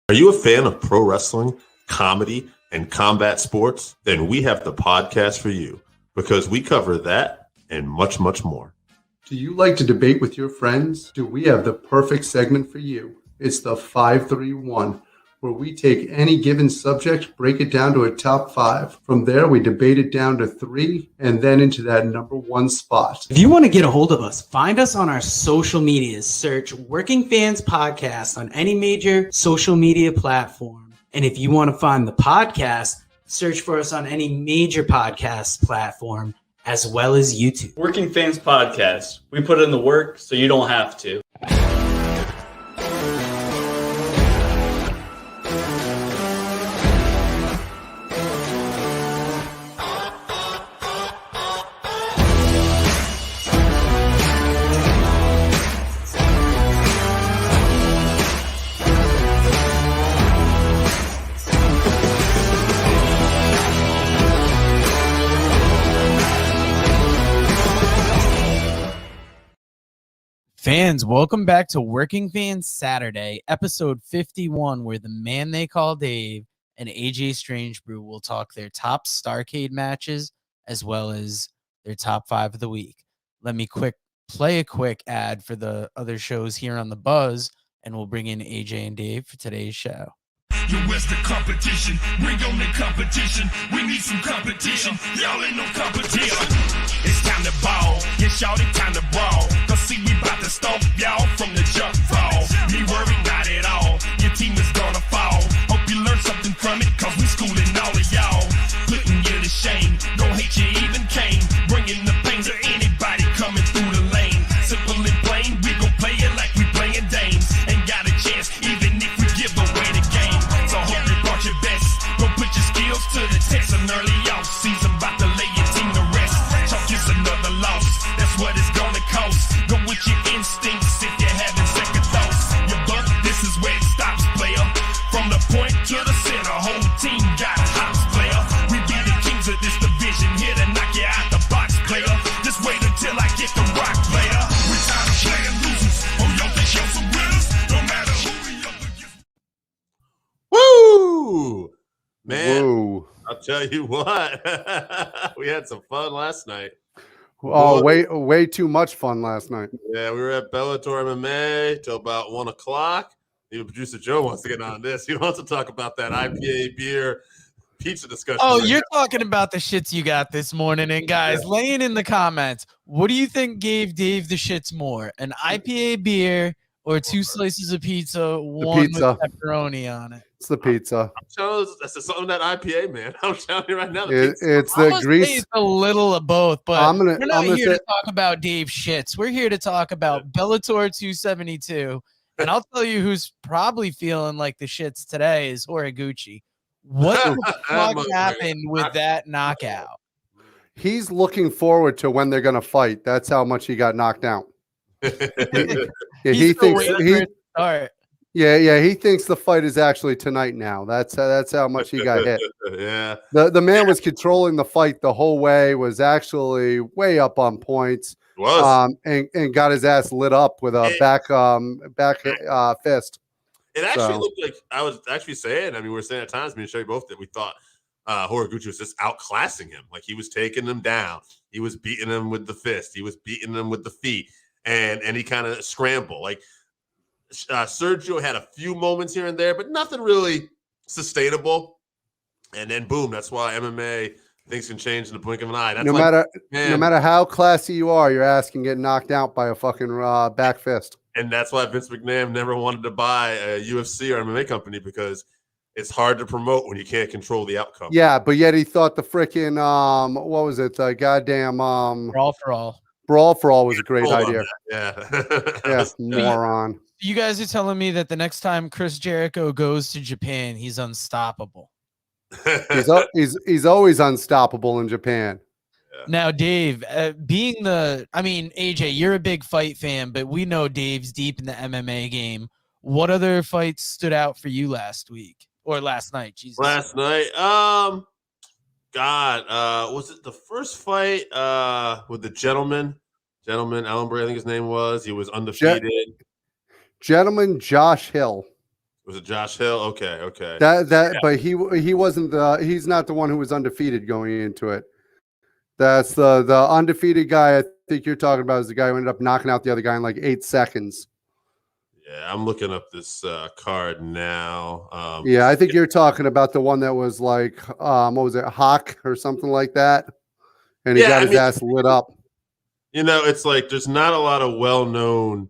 Are you a fan of pro wrestling, comedy, and combat sports? Then we have the podcast for you because we cover that and much, much more. Do you like to debate with your friends? Do we have the perfect segment for you? It's the 531, where we take any given subject, break it down to a top 5. From there, we debate it down to 3, and then into that number 1 spot. If you want to get a hold of us, find us on our social medias. Search Working Fans Podcast on any major social media platform. And if you want to find the podcast, search for us on any major podcast platform, as well as YouTube. Working Fans Podcast. We put in the work so you don't have to. Fans, welcome back to Working Fans Saturday, episode 51, where the man they call Dave and AJ Strangebrew will talk their top Starrcade matches as well as their top 5 of the week. Let me play a quick ad for the other shows here on the Buzz, and we'll bring in AJ and Dave for today's show. Where's the competition? Bring on the competition. We need some competition. Y'all ain't no competition. It's time to ball. Yeah, y'all, it's time to brawl. Cause see, we about to stomp y'all from the jump ball. Me worried not at all. Your team is gonna fall. Hope you learn something from it, cause we schooling all of y'all. Putting you to shame. Don't hate you even came. Bringing the pain to anybody coming through the lane. Simple and plain, we gon' play it like we playing dames. Ain't got a chance, even if we give away the game. So hope you brought your best. Go put your skills to the test. An early off season, about to lay your team to rest. Chalk is another loss. That's what it's gonna cost. Go with your instincts if you're having second thoughts. Your buck, this is where it stops, player. From the point to the center, whole team got hops, player. We be the kings of this division, here to knock you out the box, player. Just wait until I get the rock, player. We tired of playing losers. Oh, y'all think y'all some winners? No matter who we up against. Woo! Man, Whoa. I'll tell you what. We had some fun last night. Oh, way too much fun last night. Yeah, we were at Bellator MMA till about 1 o'clock. Even producer Joe wants to get on this. He wants to talk about that IPA beer pizza discussion. Oh, right you're now. talking about the shits you got this morning. And guys, lay it in the comments. What do you think gave Dave the shits more? An IPA beer or 2 slices of pizza, one pizza. with pepperoni on it? It's the pizza. I'm telling you, that's something that IPA, man. I'm telling you right now. It's I'm the gonna say grease. it's a little of both, but I'm gonna we're not here say, to talk about Dave shits. We're here to talk about Bellator 272. And I'll tell you who's probably feeling like the shits today is Horiguchi. What the fuck happened with that knockout? he's looking forward to when they're gonna fight. That's how much he got knocked out. Yeah, he still thinks waiting for he. it to start. Yeah, he thinks the fight is actually tonight now. That's how much he got hit. Yeah. The man was controlling the fight the whole way, was actually way up on points. Was. And got his ass lit up with a back fist. It actually looked like I was actually saying, I mean, we were saying at times, me and Sherry both, that we thought Horiguchi was just outclassing him. Like he was taking him down. He was beating him with the fist. He was beating him with the feet. And he kind of scrambled. Like Sergio had a few moments here and there, but nothing really sustainable. And then boom, that's why MMA things can change in the blink of an eye. That's No matter how classy you are, your ass can get knocked out by a fucking back fist. And that's why Vince McMahon never wanted to buy a UFC or MMA company, because it's hard to promote when you can't control the outcome. Yeah, but yet he thought the freaking what was it? The goddamn Brawl for All. Brawl for All was a great idea. Yeah. Yeah, moron. You guys are telling me that the next time Chris Jericho goes to Japan, he's unstoppable. He's always unstoppable in Japan. Yeah. Now, Dave, AJ, you're a big fight fan, but we know Dave's deep in the MMA game. What other fights stood out for you last week or last night? Jesus. Last night, was it the first fight with the gentleman Ellenberg, I think his name was. He was undefeated. Gentleman Josh Hill. Was it Josh Hill? Okay. But he wasn't he's not the one who was undefeated going into it. That's the undefeated guy I think you're talking about is the guy who ended up knocking out the other guy in like 8 seconds. Yeah, I'm looking up this card now. Yeah, I think you're talking about the one that was like, what was it, Hawk or something like that? And he got his ass lit up. It's like there's not a lot of well-known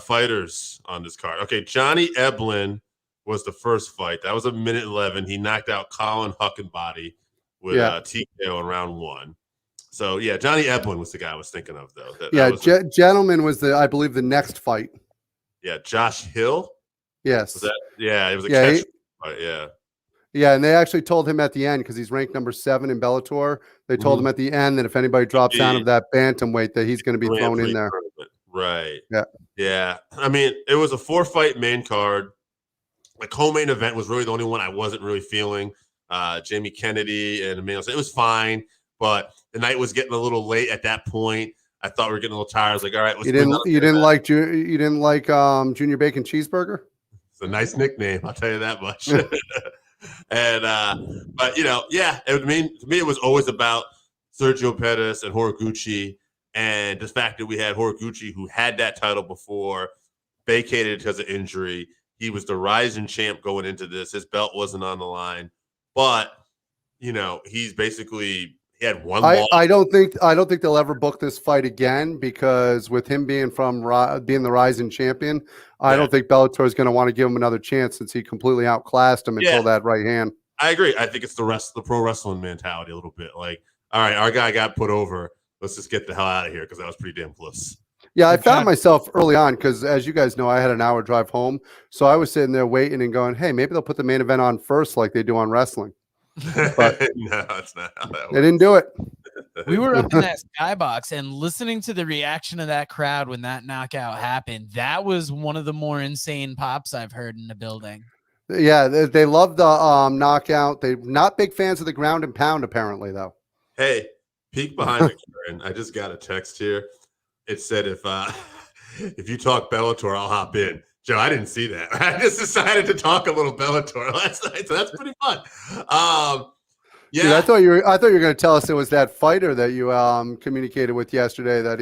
fighters on this card. Okay, Johnny Eblin was the first fight. That was a minute 11. He knocked out Colin Huckenbody with TKO in round 1. So, yeah, Johnny Eblin was the guy I was thinking of, though. Gentleman was I believe, the next fight. Yeah, Josh Hill? Yes. It was a catch fight, yeah. Yeah, and they actually told him at the end, because he's ranked number 7 in Bellator, they told him at the end that if anybody drops down of that bantamweight, that he's going to be thrown in there. Right. Yeah. Yeah. I mean, it was a 4-fight main card. The co-main event was really the only one I wasn't really feeling. Jamie Kennedy and Emmanuel. It was fine, but the night was getting a little late at that point. I thought we were getting a little tired. I was like, all right, let's you didn't like Junior Bacon Cheeseburger? It's a nice nickname, I'll tell you that much. And but to me it was always about Sergio Pettis and Horiguchi, and the fact that we had Horiguchi, who had that title before, vacated because of injury. He was the rising champ going into this. His belt wasn't on the line, but he's basically he had one loss. I don't think they'll ever book this fight again, because with him being being the rising champion, I don't think Bellator is going to want to give him another chance, since he completely outclassed him until that right hand. I agree. I think it's the pro wrestling mentality a little bit. Like, all right, our guy got put over. Let's just get the hell out of here, because that was pretty damn close. Yeah, I found myself early on, because as you guys know, I had an hour drive home. So I was sitting there waiting and going, hey, maybe they'll put the main event on first like they do on wrestling. But no, it's not how that works. They didn't do it. We were up in that skybox and listening to the reaction of that crowd when that knockout happened. That was one of the more insane pops I've heard in the building. Yeah, they love the knockout. They're not big fans of the ground and pound, apparently, though. Hey, peek behind the curtain. I just got a text here. It said, if you talk Bellator, I'll hop in. Joe, I didn't see that. I just decided to talk a little Bellator last night, so that's pretty fun. Yeah, dude, I thought you were going to tell us it was that fighter that you communicated with yesterday that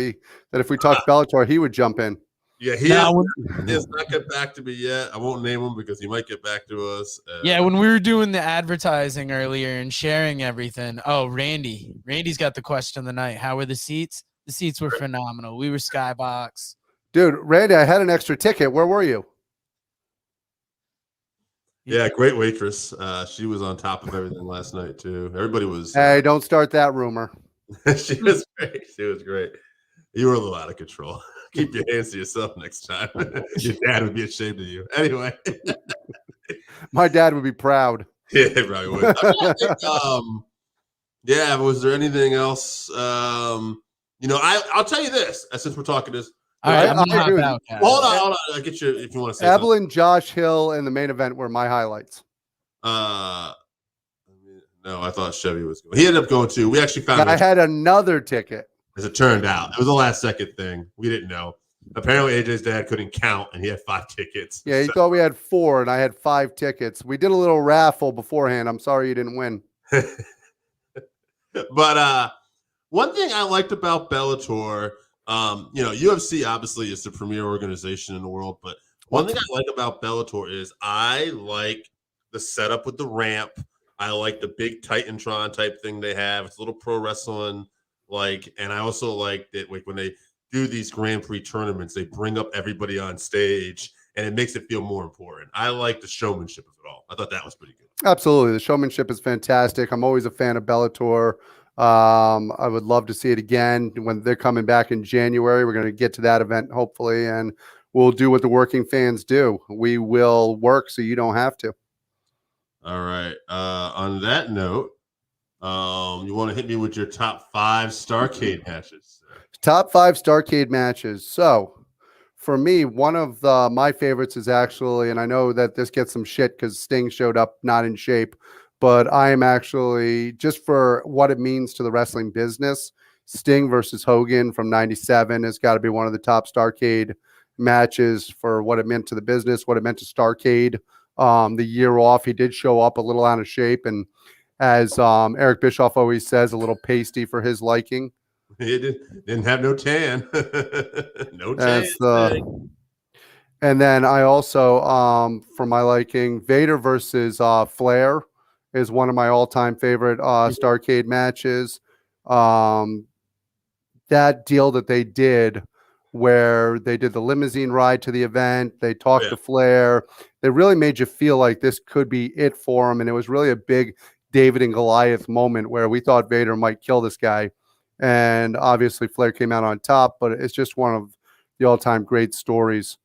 if we talked Bellator, he would jump in. Yeah, he has not get back to me yet. I won't name him because he might get back to us. Yeah, when we were doing the advertising earlier and sharing everything. Oh, Randy's got the question of the night. How were the seats? The seats were phenomenal. We were skybox. Dude, Randy, I had an extra ticket. Where were you? Yeah, great waitress. She was on top of everything last night too. Everybody was. Hey, don't start that rumor. She was great. She was great. You were a little out of control. Keep your hands to yourself next time. Your dad would be ashamed of you. Anyway, my dad would be proud. Yeah, he probably would. Yeah. Was there anything else? I'll tell you this. Since we're talking this. All right, hold on. I'll get you if you want to say Evelyn, Josh Hill, and the main event were my highlights. No, I thought Chevy was going. He ended up going too. We actually found. I had another ticket. As it turned out, it was a last-second thing. We didn't know. Apparently, AJ's dad couldn't count, and he had 5 tickets. Yeah, he thought we had 4, and I had 5 tickets. We did a little raffle beforehand. I'm sorry you didn't win. But one thing I liked about Bellator. UFC obviously is the premier organization in the world, but one thing I like about Bellator is I like the setup with the ramp. I like the big Titantron type thing they have. It's a little pro wrestling and I also like that when they do these Grand Prix tournaments, they bring up everybody on stage and it makes it feel more important. I like the showmanship of it all. I thought that was pretty good. Absolutely. The showmanship is fantastic. I'm always a fan of Bellator. I would love to see it again when they're coming back in January. We're going to get to that event, hopefully, and we'll do what the working fans do. We will work so you don't have to. All right. On that note, you want to hit me with your top 5 Starrcade matches? Top 5 Starrcade matches. So for me, one of my favorites is actually, and I know that this gets some shit because Sting showed up not in shape, but I am actually, just for what it means to the wrestling business, Sting versus Hogan from 97 has got to be one of the top Starrcade matches for what it meant to the business, what it meant to Starrcade. the year off. He did show up a little out of shape, and as Eric Bischoff always says, a little pasty for his liking. He didn't have no tan. No tan. That's and then I also, for my liking, Vader versus Flair is one of my all-time favorite Starrcade matches. That deal that they did where they did the limousine ride to the event, they talked to Flair, they really made you feel like this could be it for him, and it was really a big David and Goliath moment where we thought Vader might kill this guy, and obviously Flair came out on top, but it's just one of the all-time great stories.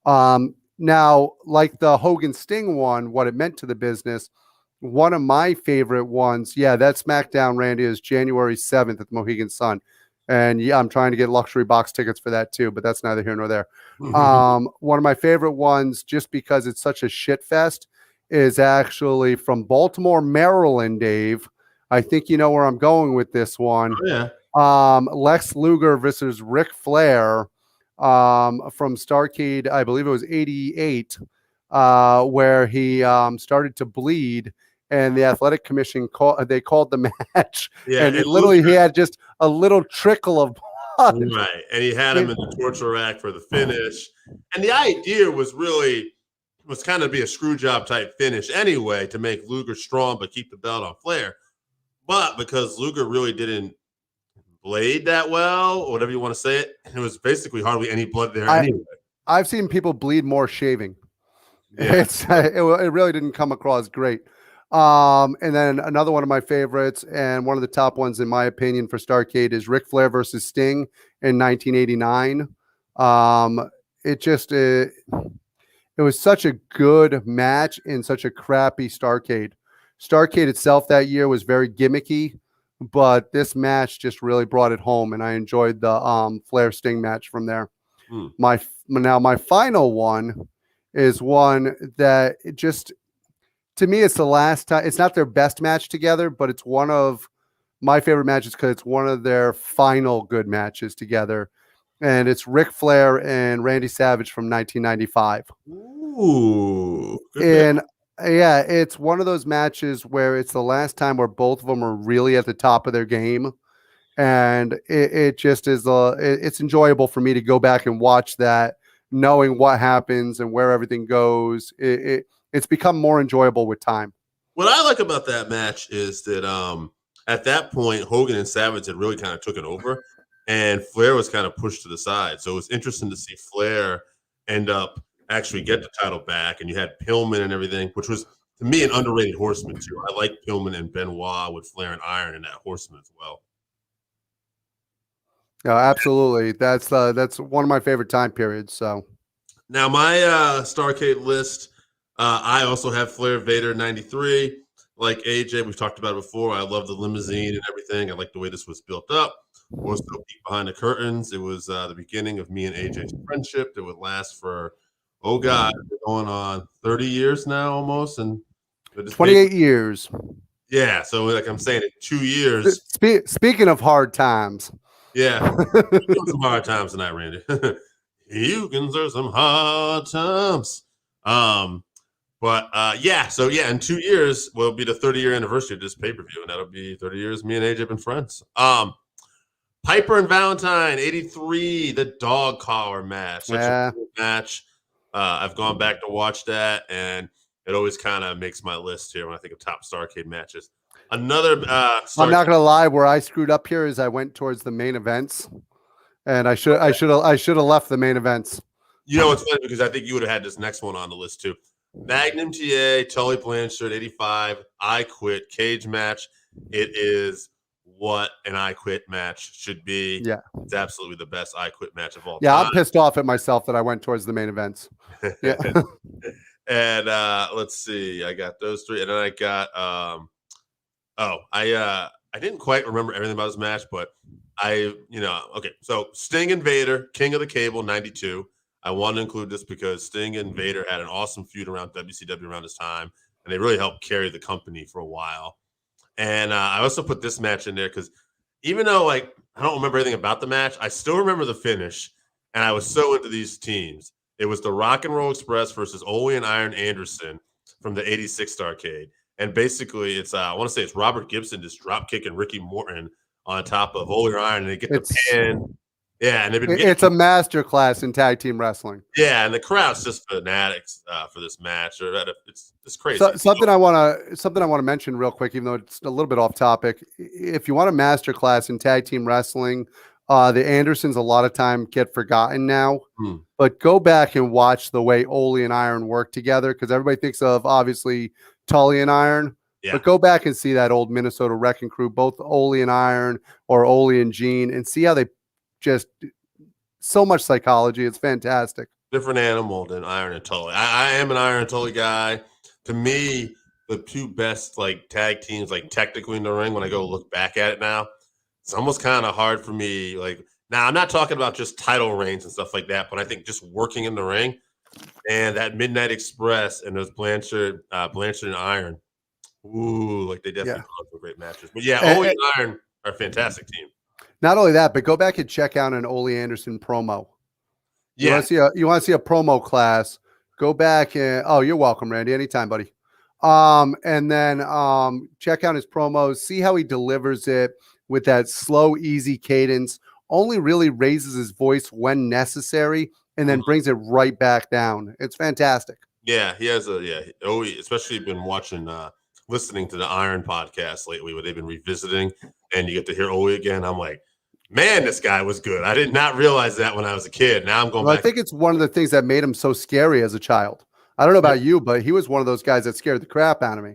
Now, like the Hogan Sting one, what it meant to the business, one of my favorite ones, that SmackDown, Randy, is January 7th at the Mohegan Sun. And I'm trying to get luxury box tickets for that too, but that's neither here nor there. One of my favorite ones, just because it's such a shit fest, is actually from Baltimore, Maryland, Dave. I think you know where I'm going with this one. Oh, yeah. Lex Luger versus Ric Flair from Starrcade, I believe it was 88, where he started to bleed. And the athletic commission called the match. Yeah, and literally he had just a little trickle of blood. Right. And he had him in the torture rack for the finish. And the idea was kind of be a screw job type finish anyway, to make Luger strong but keep the belt on Flair. But because Luger really didn't blade that well, or whatever you want to say it was basically hardly any blood there anyway. I've seen people bleed more shaving. Yeah. It really didn't come across great. And then another one of my favorites, and one of the top ones in my opinion for Starrcade, is Ric Flair versus Sting in 1989. It was such a good match in such a crappy Starrcade. Starrcade itself that year was very gimmicky, but this match just really brought it home, and I enjoyed the Flair Sting match from there. My final one is one that to me, it's the last time. It's not their best match together, but it's one of my favorite matches because it's one of their final good matches together. And it's Ric Flair and Randy Savage from 1995. Ooh. And it's one of those matches where it's the last time where both of them are really at the top of their game. And it just is, it's enjoyable for me to go back and watch that, knowing what happens and where everything goes. It's become more enjoyable with time. What I like about that match is that at that point, Hogan and Savage had really kind of took it over, and Flair was kind of pushed to the side. So it was interesting to see Flair end up actually get the title back, and you had Pillman and everything, which was, to me, an underrated Horseman too. I like Pillman and Benoit with Flair and Iron in that Horseman as well. Absolutely. That's one of my favorite time periods. So now my Starrcade list. I also have Flair Vader 93. Like AJ, we've talked about it before. I love the limousine and everything. I like the way this was built up. Also, peek behind the curtains. It was the beginning of me and AJ's friendship that would last for, we're going on 30 years now almost. And 28 years. Yeah. So like I'm saying, in 2 years. Speaking of hard times. Yeah. Some hard times tonight, Randy. You can serve some hard times. So in 2 years will be the 30-year anniversary of this pay-per-view, and that'll be 30 years me and AJ have been friends. Piper and Valentine, 83, the dog collar match. Such a cool match. I've gone back to watch that, and it always kind of makes my list here when I think of top Starrcade matches. Another I'm not gonna lie, where I screwed up here is I went towards the main events, and I should have left the main events. You know, it's funny because I think you would have had this next one on the list too. Magnum TA, Tully Blanchard, 85, I Quit, cage match. It is what an I Quit match should be. Yeah. It's absolutely the best I Quit match of all time. I'm pissed off at myself that I went towards the main events. Yeah. And let's see. I got those three. And then I got I didn't quite remember everything about this match, but so Sting and Vader, King of the Cable, 92. I want to include this because Sting and Vader had an awesome feud around WCW around this time, and they really helped carry the company for a while. And I also put this match in there because even though I don't remember anything about the match, I still remember the finish, and I was so into these teams. It was the Rock and Roll Express versus Ole and Iron Anderson. from the 86 Starrcade. And basically, it's I want to say it's Robert Gibson just drop kicking Ricky Morton on top of Ole Iron, and they get the pin. Yeah, and they've been it's a master class in tag team wrestling. Yeah, and the crowd's just fanatics for this match. It's crazy. Something I want to mention real quick, even though it's a little bit off topic. If you want a master class in tag team wrestling, the Andersons a lot of time get forgotten now. But go back and watch the way Ole and Iron work together, because everybody thinks of obviously Tully and Iron. Yeah. But go back and see that old Minnesota Wrecking Crew, both Ole and Iron or Ole and Gene, and see how they just so much psychology. It's fantastic. Different animal than Iron and Tully. I am an Iron and Tully guy. To me, the two best like tag teams, like technically in the ring, when I go look back at it now, it's almost kind of hard for me. Like now, I'm not talking about just title reigns and stuff like that, but I think just working in the ring and that Midnight Express and those Blanchard and Iron. Ooh, like they definitely called for great matches. But yeah, Ole and Iron are a fantastic team. Not only that, but go back and check out an Ole Anderson promo. You want to see a promo class? Go back and you're welcome, Randy. Anytime, buddy. And then check out his promos. See how he delivers it with that slow, easy cadence. Only really raises his voice when necessary, and then brings it right back down. It's fantastic. Yeah, he has Ole, especially been watching. Listening to the Iron podcast lately, where they've been revisiting, and you get to hear Ole again. I'm like, man, this guy was good. I did not realize that when I was a kid. Now I'm going back. I think it's one of the things that made him so scary as a child. I don't know about you, but he was one of those guys that scared the crap out of me.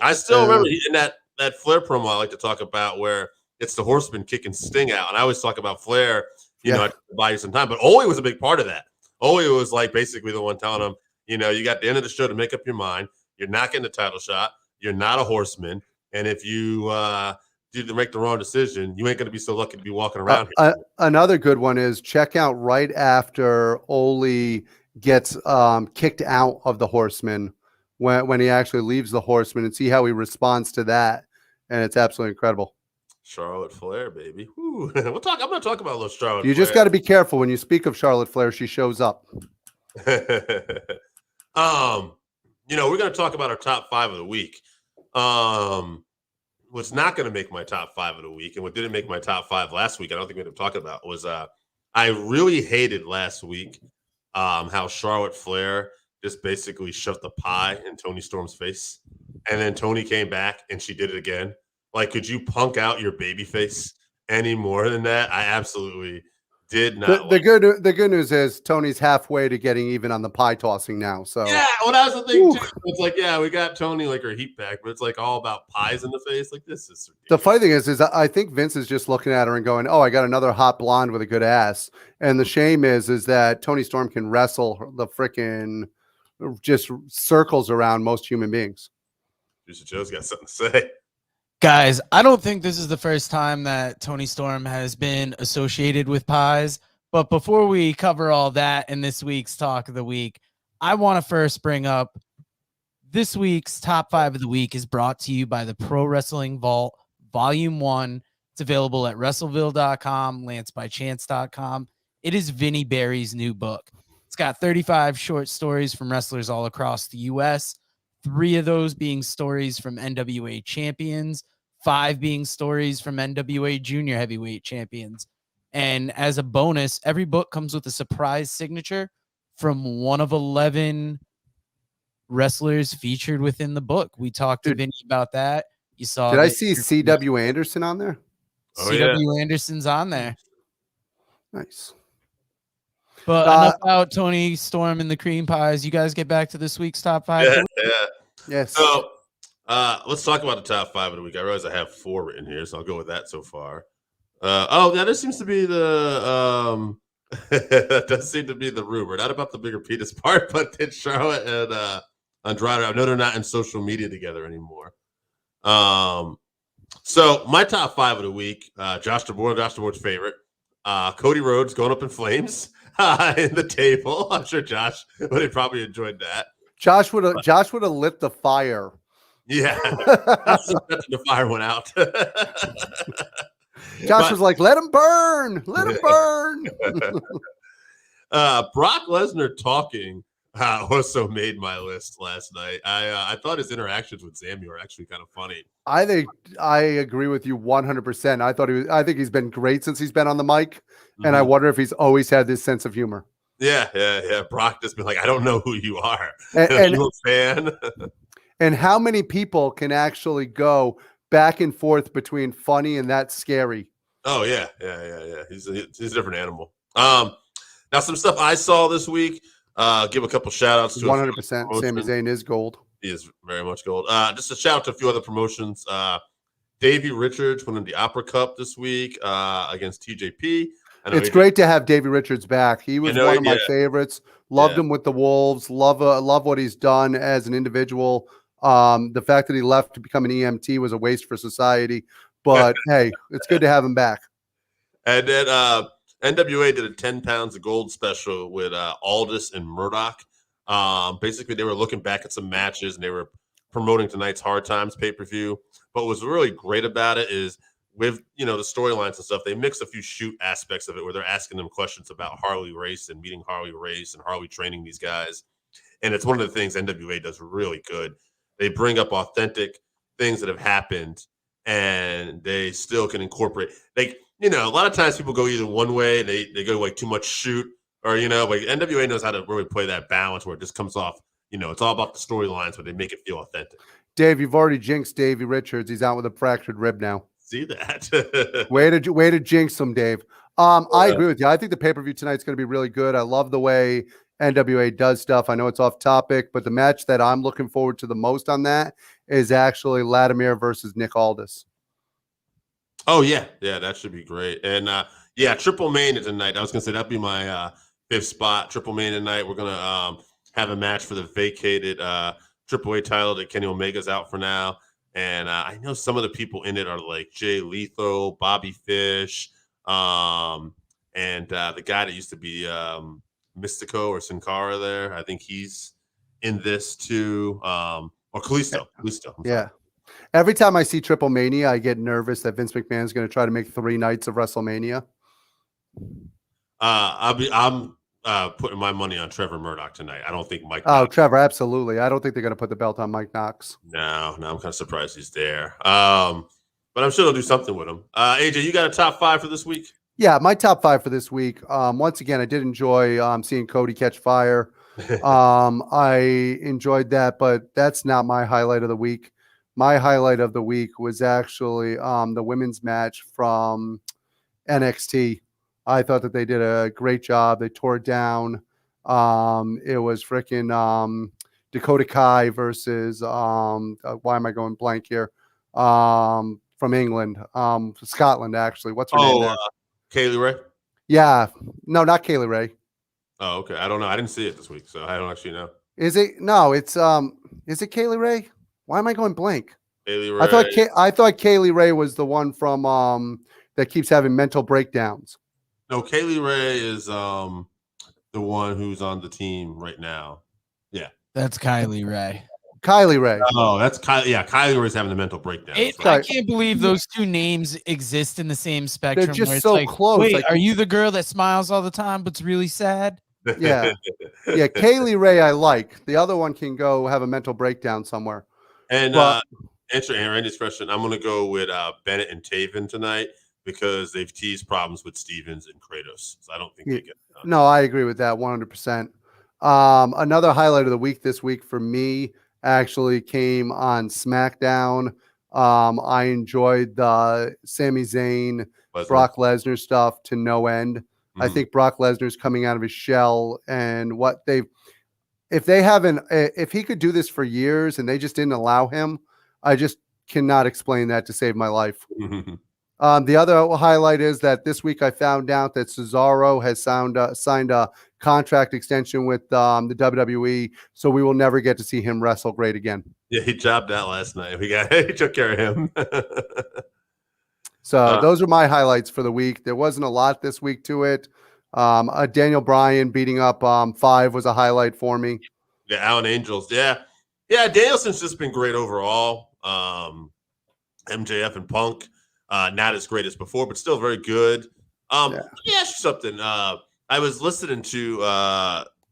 I still remember in that Flair promo I like to talk about, where it's the Horseman kicking Sting out. And I always talk about Flair, you know, I buy you some time. But Ole was a big part of that. Ole was like basically the one telling him, you know, you got the end of the show to make up your mind. You're not getting the title shot. You're not a horseman, and if you make the wrong decision, you ain't going to be so lucky to be walking around here. Another good one is check out right after Ole gets kicked out of the Horseman, when he actually leaves the Horseman, and see how he responds to that, and it's absolutely incredible. Charlotte Flair, baby. Woo. I'm going to talk about a little Charlotte Flair. You just got to be careful when you speak of Charlotte Flair. She shows up. You know, we're going to talk about our top 5 of the week. What's not going to make my top 5 of the week, and what didn't make my top 5 last week, I don't think we ended up talking about, was I really hated last week how Charlotte Flair just basically shoved the pie in Toni Storm's face. And then Toni came back and she did it again. Like, could you punk out your baby face any more than that? I absolutely did not. The good news is Tony's halfway to getting even on the pie tossing now. So yeah, well, that's the thing too. It's like, yeah, we got Toni like her heat back, but it's like all about pies in the face. Like, this is ridiculous. The funny thing is I think Vince is just looking at her and going, "Oh, I got another hot blonde with a good ass." And the shame is that Toni Storm can wrestle the frickin' just circles around most human beings. Juicy Joe's got something to say. Guys, I don't think this is the first time that Toni Storm has been associated with pies. But before we cover all that in this week's Talk of the Week, I want to first bring up this week's Top 5 of the Week is brought to you by the Pro Wrestling Vault Volume 1. It's available at WrestleVille.com, LanceByChance.com. It is Vinnie Berry's new book. It's got 35 short stories from wrestlers all across the U.S., 3 of those being stories from NWA champions, 5 being stories from NWA junior heavyweight champions. And as a bonus, every book comes with a surprise signature from one of 11 wrestlers featured within the book. We talked to Vinny about that. You saw. Did I see C.W. Anderson on there? C.W. Anderson's on there. Nice. But enough about Toni Storm and the cream pies. You guys get back to this week's top 5. Yeah. Yes. So let's talk about the top 5 of the week. I realize I have 4 written here, so I'll go with that so far. This seems to be the that does seem to be the rumor. Not about the bigger penis part, but that Charlotte and Andrade, I know they're not in social media together anymore. So my top 5 of the week, Josh DeBoer's favorite. Cody Rhodes going up in flames in the table. I'm sure Josh would have probably enjoyed that. Josh would have lit the fire. Yeah, the fire went out. Josh was like, "Let him burn, let him burn." Brock Lesnar talking also made my list last night. I thought his interactions with Sammy were actually kind of funny. I think I agree with you 100%. I think he's been great since he's been on the mic, and I wonder if he's always had this sense of humor. Yeah. Brock just been like, I don't know who you are. And, Are you a fan? and how many people can actually go back and forth between funny and that's scary? Oh yeah. He's a different animal. Now some stuff I saw this week. Give a couple shout outs to 100%. Sami Zayn is gold. He is very much gold. Just a shout out to a few other promotions. Davey Richards winning the Opera Cup this week against TJP. It's great to have Davey Richards back. He was one of my favorites. Loved him with the Wolves. Love what he's done as an individual. The fact that he left to become an EMT was a waste for society. But hey, it's good to have him back. And then NWA did a 10 pounds of gold special with Aldis and Murdoch. Basically, they were looking back at some matches and they were promoting tonight's Hard Times pay-per-view. But what's really great about it is with, the storylines and stuff, they mix a few shoot aspects of it where they're asking them questions about Harley Race and meeting Harley Race and Harley training these guys. And it's one of the things NWA does really good. They bring up authentic things that have happened and they still can incorporate. Like, a lot of times people go either one way and they go like too much shoot or, like NWA knows how to really play that balance where it just comes off, it's all about the storylines, but they make it feel authentic. Dave, you've already jinxed Davey Richards. He's out with a fractured rib now. See that? way to jinx him, Dave. I agree with you. I think the pay-per-view tonight's going to be really good. I love the way NWA does stuff. I know it's off topic, but the match that I'm looking forward to the most on that is actually Latimer versus Nick Aldis. Oh, yeah. Yeah, that should be great. And, Triple Mania tonight. I was going to say that'd be my fifth spot. Triple Mania tonight. We're going to have a match for the vacated AAA title that Kenny Omega's out for now. And I know some of the people in it are like Jay Lethal, Bobby Fish, and the guy that used to be Mystico or Sin Cara there. I think he's in this too. Or Kalisto. Yeah. Every time I see Triple Mania, I get nervous that Vince McMahon is going to try to make 3 nights of WrestleMania. I'm putting my money on Trevor Murdoch tonight. I don't think Mike. Oh, Trevor, absolutely. I don't think they're going to put the belt on Mike Knox. No, I'm kind of surprised he's there. But I'm sure they'll do something with him. AJ, you got a top 5 for this week? Yeah, my top 5 for this week. Once again, I did enjoy seeing Cody catch fire. I enjoyed that, but that's not my highlight of the week. My highlight of the week was actually the women's match from NXT. I thought that they did a great job. They tore it down. It was freaking Dakota Kai versus why am I going blank here? From England, Scotland actually. What's her name there? Kaylee Ray? Yeah. No, not Kaylee Ray. Oh, okay. I don't know. I didn't see it this week, so I don't actually know. Is it? No, it's is it Kaylee Ray? Why am I going blank? Kaylee Ray. I thought Kaylee Ray was the one from that keeps having mental breakdowns. No, Kaylee Ray is the one who's on the team right now. Yeah. That's Kylie Ray. Kylie Ray. Oh, that's Kylie. Yeah, Kylie Ray's having a mental breakdown. I can't believe those two names exist in the same spectrum. They're just where it's so like, close. Wait, like, are you the girl that smiles all the time but's really sad? Yeah. Yeah, Kaylee Ray I like. The other one can go have a mental breakdown somewhere. And answering Randy's question, I'm going to go with Bennett and Taven tonight because they've teased problems with Stevens and Kratos. So I don't think they get it done. No, I agree with that 100%. Another highlight of the week this week for me actually came on SmackDown. I enjoyed the Sami Zayn, Brock Lesnar stuff to no end. Mm-hmm. I think Brock Lesnar's coming out of his shell, and if he could do this for years and they just didn't allow him, I just cannot explain that to save my life. The other highlight is that this week I found out that Cesaro has signed a contract extension with the WWE, so we will never get to see him wrestle great again. Yeah, he jobbed out last night. He took care of him. So those are my highlights for the week. There wasn't a lot this week to it. Daniel Bryan beating up Five was a highlight for me. Yeah, Alan Angels. Yeah. Danielson's just been great overall. MJF and Punk. Not as great as before, but still very good. Let me ask you something. I was listening to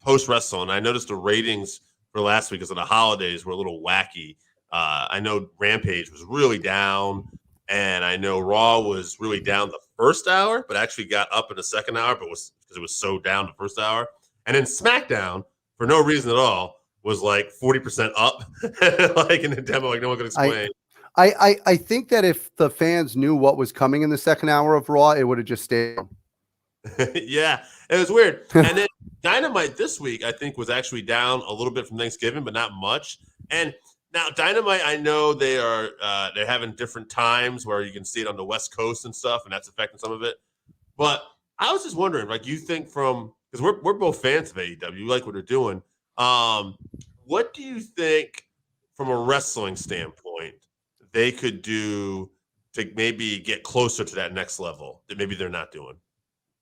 post wrestling. I noticed the ratings for last week because of the holidays were a little wacky. I know Rampage was really down, and I know Raw was really down the first hour, but actually got up in the second hour, but was because it was so down the first hour. And then SmackDown, for no reason at all, was like 40% up, like in the demo, like no one could explain. I think that if the fans knew what was coming in the second hour of Raw, it would have just stayed. Yeah, it was weird. And then Dynamite this week, I think, was actually down a little bit from Thanksgiving, but not much. And now Dynamite, I know they're having different times where you can see it on the West Coast and stuff, and that's affecting some of it. But I was just wondering, like, you think because we're both fans of AEW, we like what they're doing. What do you think from a wrestling standpoint they could do to maybe get closer to that next level that maybe they're not doing?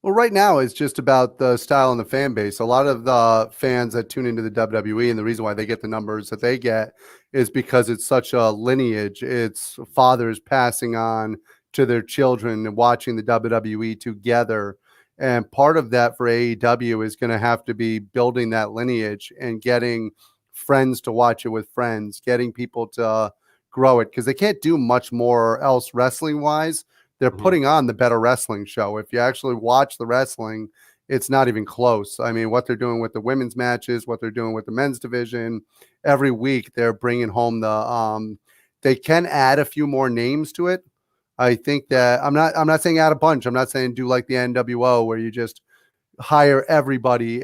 Well, right now it's just about the style and the fan base. A lot of the fans that tune into the WWE, and the reason why they get the numbers that they get is because it's such a lineage. It's fathers passing on to their children and watching the WWE together. And part of that for AEW is going to have to be building that lineage and getting friends to watch it with friends, getting people to grow it, because they can't do much more else wrestling wise. They're putting on the better wrestling show. If you actually watch the wrestling, it's not even close. I mean, what they're doing with the women's matches, what they're doing with the men's division, every week they're bringing home the they can add a few more names to it. I think that I'm not saying add a bunch. I'm not saying do like the NWO where you just hire everybody,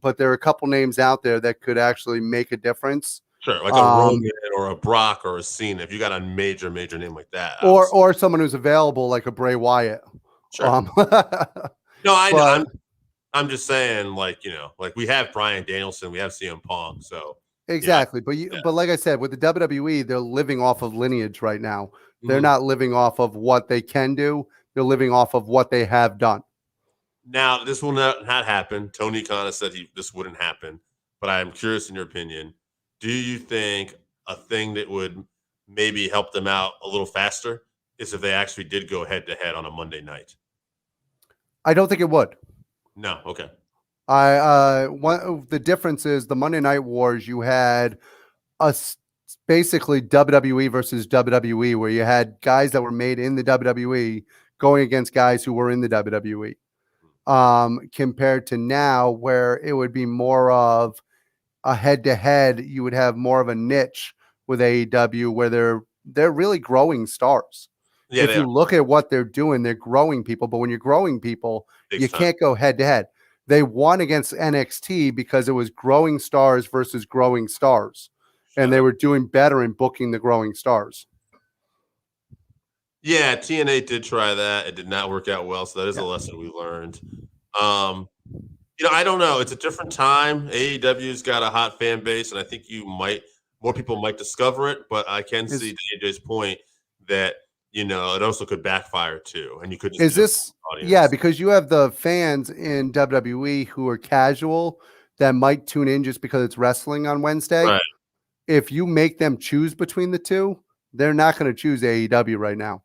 but there are a couple names out there that could actually make a difference. Sure, like a Roman or a Brock or a Cena. If you got a major name like that, or someone who's available like a Bray Wyatt. Sure. No, I'm just saying, like, like we have Bryan Danielson, we have CM Punk, so exactly. But like I said, with the WWE, they're living off of lineage right now. They're not living off of what they can do. They're living off of what they have done. Now, this will not happen. Tony Khan has said this wouldn't happen, but I am curious in your opinion. Do you think a thing that would maybe help them out a little faster is if they actually did go head-to-head on a Monday night? I don't think it would. No, okay. The difference is the Monday Night Wars, you had basically WWE versus WWE, where you had guys that were made in the WWE going against guys who were in the WWE. Compared to now, where it would be more of a head-to-head, you would have more of a niche with AEW where they're really growing stars. Yeah, if you look at what they're doing, they're growing people. But when you're growing people, you can't go head-to-head. They won against NXT because it was growing stars versus growing stars. And they were doing better in booking the growing stars. Yeah, TNA did try that. It did not work out well. So that is a lesson we learned. I don't know. It's a different time. AEW's got a hot fan base, and I think more people might discover it. But I can see to AJ's point that it also could backfire too, and you could. Because you have the fans in WWE who are casual that might tune in just because it's wrestling on Wednesday. Right. If you make them choose between the two, they're not going to choose AEW right now.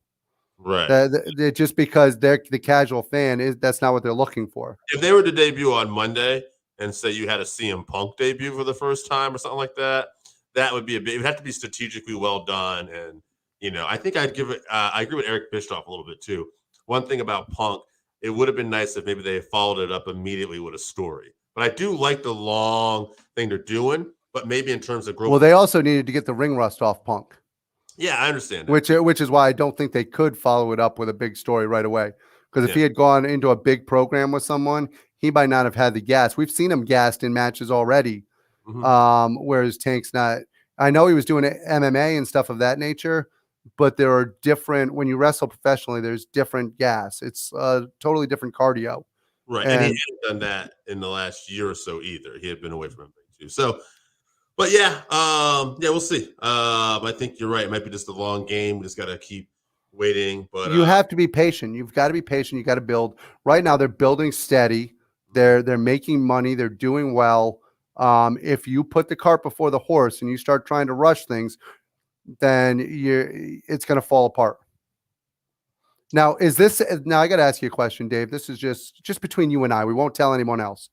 Right. Just because they're the casual fan, that's not what they're looking for. If they were to debut on Monday and say you had a CM Punk debut for the first time or something like that, that would be it would have to be strategically well done. And, I think I'd give it, I agree with Eric Bischoff a little bit too. One thing about Punk, it would have been nice if maybe they followed it up immediately with a story. But I do like the long thing they're doing, but maybe in terms of growth. Well, they also needed to get the ring rust off Punk. Yeah, I understand that. Which is why I don't think they could follow it up with a big story right away. Because if he had gone into a big program with someone, he might not have had the gas. We've seen him gassed in matches already. Whereas Tank's not. I know he was doing MMA and stuff of that nature, but there are different. When you wrestle professionally, there's different gas. It's a totally different cardio. Right, and he hadn't done that in the last year or so either. He had been away from MMA too. So. But we'll see. I think you're right. It might be just a long game. We just got to keep waiting. But you have to be patient. You've got to be patient. You got to build. Right now, they're building steady. They're making money. They're doing well. If you put the cart before the horse and you start trying to rush things, then it's going to fall apart. Now, I got to ask you a question, Dave. This is just between you and I. We won't tell anyone else.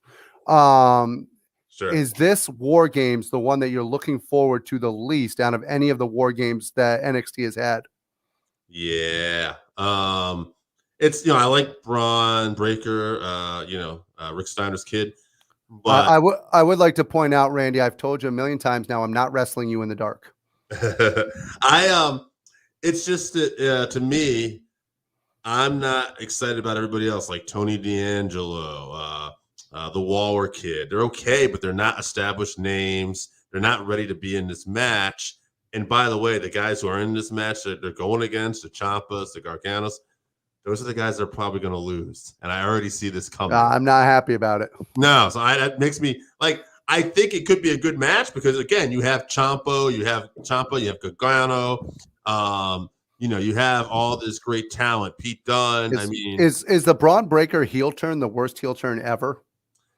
Sure. Is this War Games the one that you're looking forward to the least out of any of the War Games that NXT has had? Yeah. It's, I like Braun Breaker, Rick Steiner's kid. But I would like to point out, Randy, I've told you a million times now, I'm not wrestling you in the dark. It's just that to me, I'm not excited about everybody else, like Tony D'Angelo, the Waller kid. They're okay, but they're not established names. They're not ready to be in this match. And by the way, the guys who are in this match that they're going against, the Ciampas, the Garganos, those are the guys that are probably going to lose. And I already see this coming. I'm not happy about it. No, so that makes me I think it could be a good match because again, you have Ciampa, you have Gargano, you have all this great talent. Pete Dunne. Is the Braun Breaker heel turn the worst heel turn ever?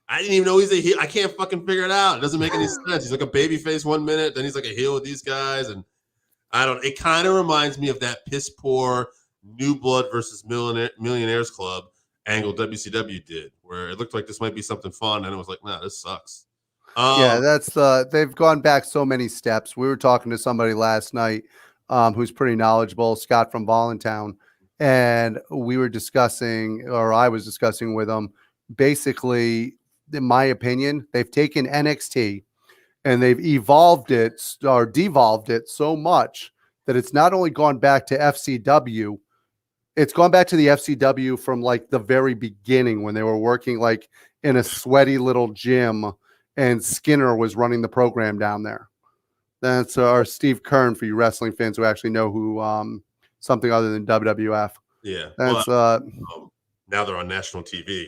I didn't even know he's a heel. I can't fucking figure it out. It doesn't make any sense. He's like a baby face 1 minute, then he's like a heel with these guys, and it kind of reminds me of that piss poor New Blood versus Millionaires Club angle WCW did, where it looked like this might be something fun, and it was like, nah, this sucks. Yeah, they've gone back so many steps. We were talking to somebody last night who's pretty knowledgeable, Scott from Voluntown, and we were discussing, or I was discussing with him, basically, in my opinion, they've taken NXT and they've evolved it or devolved it so much that it's not only gone back to FCW, it's gone back to the FCW from like the very beginning when they were working like in a sweaty little gym and Skinner was running the program down there. That's our Steve Kern for you wrestling fans who actually know who something other than WWF. Yeah. That's now they're on national TV.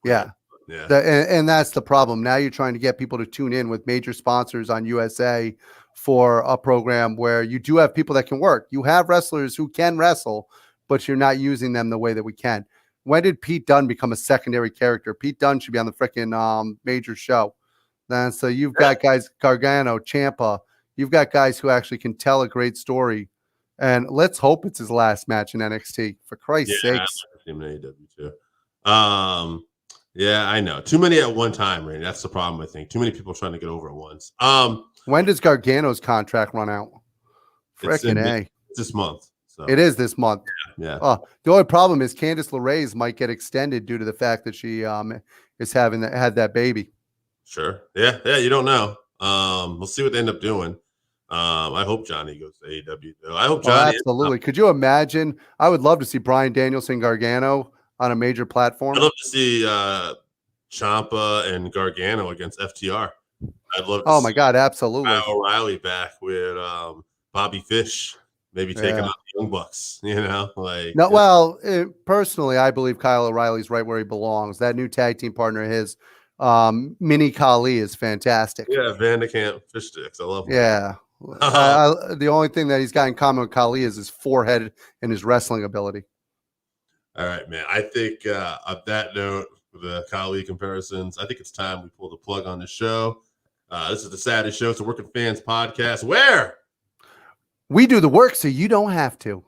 Yeah. Yeah. And that's the problem. Now you're trying to get people to tune in with major sponsors on USA for a program where you do have people that can work. You have wrestlers who can wrestle, but you're not using them the way that we can. When did Pete Dunne become a secondary character? Pete Dunne should be on the freaking major show. And so you've got guys, Gargano, Ciampa. You've got guys who actually can tell a great story. And let's hope it's his last match in NXT. For Christ's sakes. Yeah, I know. Too many at one time, Randy. That's the problem, I think. Too many people trying to get over at once. When does Gargano's contract run out? Frickin' A. It's this month. So. It is this month. Yeah. The only problem is Candice LeRae's might get extended due to the fact that she is had that baby. Sure. Yeah, you don't know. We'll see what they end up doing. I hope Johnny goes to AEW, though. I hope Johnny. Absolutely. Could you imagine? I would love to see Bryan Danielson Gargano on a major platform. I'd love to see Ciampa and Gargano against FTR. I'd love to see my God, absolutely. Kyle O'Reilly back with Bobby Fish, maybe taking out the Young Bucks, personally, I believe Kyle O'Reilly's right where he belongs. That new tag team partner of his, Mini Kali, is fantastic. Yeah, Van de Kamp fish sticks. I love him. Yeah. The only thing that he's got in common with Kali is his forehead and his wrestling ability. All right, man. I think on that note, with the Kali comparisons, I think it's time we pull the plug on the show. This is the Saturday Show. It's a Working Fans podcast where we do the work so you don't have to.